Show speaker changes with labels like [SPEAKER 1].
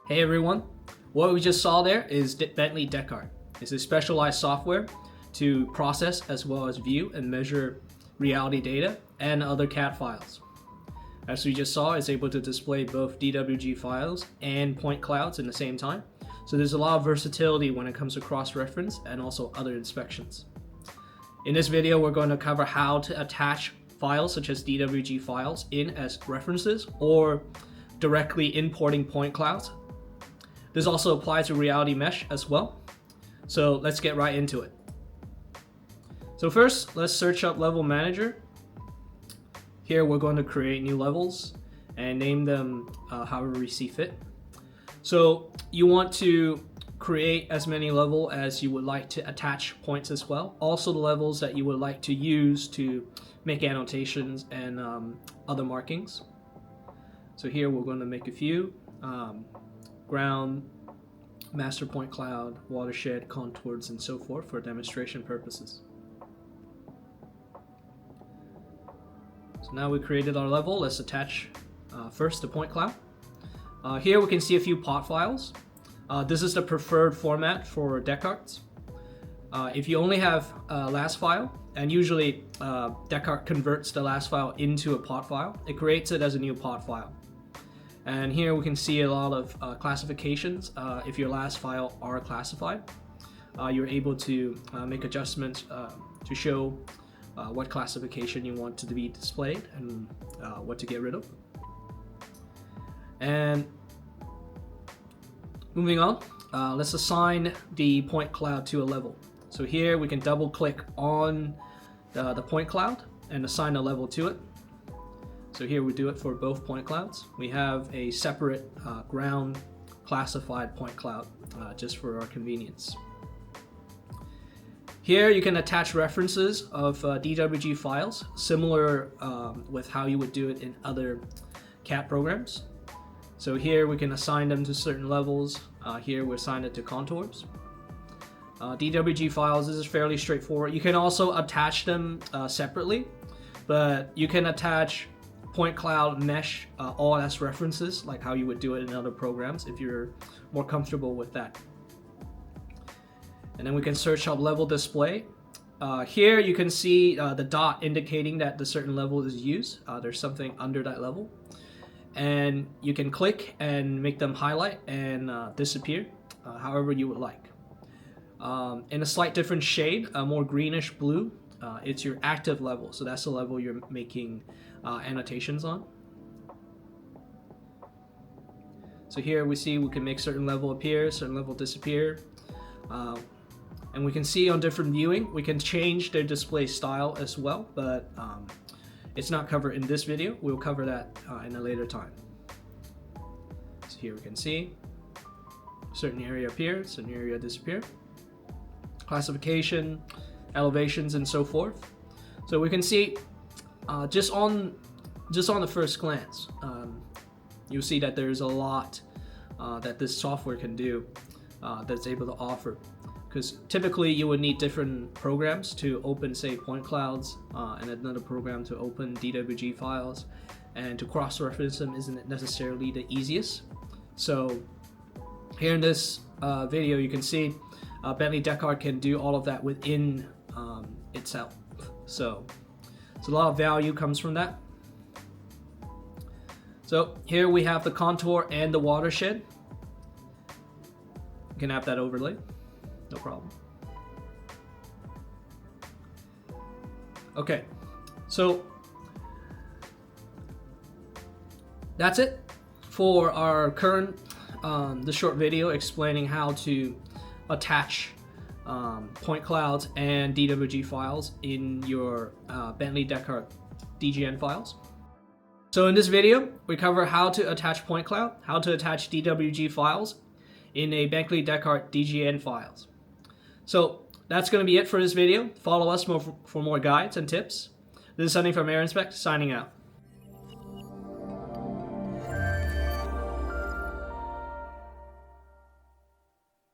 [SPEAKER 1] Hey everyone, what we just saw there is Bentley Descartes. It's a specialized software to process as well as view and measure reality data and other CAD files. As we just saw, it's able to display both DWG files and point clouds in the same time. So there's a lot of versatility when it comes to cross-reference and also other inspections. In this video, we're going to cover how to attach files such as DWG files in as references or directly importing point clouds. This also applies to Reality Mesh as well. So let's get right into it. So first, let's search up Level Manager. Here we're going to create new levels and name them however we see fit. So you want to create as many levels as you would like to attach points as well. Also the levels that you would like to use to make annotations and other markings. So here we're going to make a few. Ground, master point cloud, watershed, contours, and so forth for demonstration purposes. So now we created our level. Let's attach first the point cloud. Here we can see a few pot files. This is the preferred format for Decart. If you only have last file, and usually Decart converts the last file into a pot file, it creates it as a new pot file. And here we can see a lot of classifications. If your last file are classified, you're able to make adjustments to show what classification you want to be displayed and what to get rid of. And moving on, let's assign the point cloud to a level. So here we can double click on the point cloud and assign a level to it. So here we do it for both point clouds. We have a separate ground classified point cloud just for our convenience. Here you can attach references of DWG files, similar with how you would do it in other CAD programs. So here we can assign them to certain levels. Here we assign it to contours. DWG files, this is fairly straightforward. You can also attach them separately, but you can attach point cloud, mesh, all as references, like how you would do it in other programs if you're more comfortable with that. And then we can search up level display. Here you can see the dot indicating that the certain level is used. There's something under that level. And you can click and make them highlight and disappear, however you would like. In a slight different shade, a more greenish blue, it's your active level. So that's the level you're making annotations on. So here we see we can make certain level appear, certain level disappear. And we can see on different viewing, we can change their display style as well, but it's not covered in this video. We'll cover that in a later time. So here we can see certain area appear, certain area disappear. Classification, elevations, and so forth. So we can see just on the first glance, you'll see that there's a lot that this software can do that's able to offer. Because typically you would need different programs to open, say, point clouds, and another program to open DWG files, and to cross-reference them isn't necessarily the easiest. So here in this video, you can see Bentley Descartes can do all of that within itself. So a lot of value comes from that. So here we have the contour and the watershed. You can have that overlay, no problem. Okay, so that's it for our current the short video explaining how to attach point clouds and DWG files in your Bentley Descartes DGN files. So in this video, we cover how to attach point cloud, how to attach DWG files in a Bentley Descartes DGN files. So that's going to be it for this video. Follow us for more guides and tips. This is Sunny from AirInspect, signing out.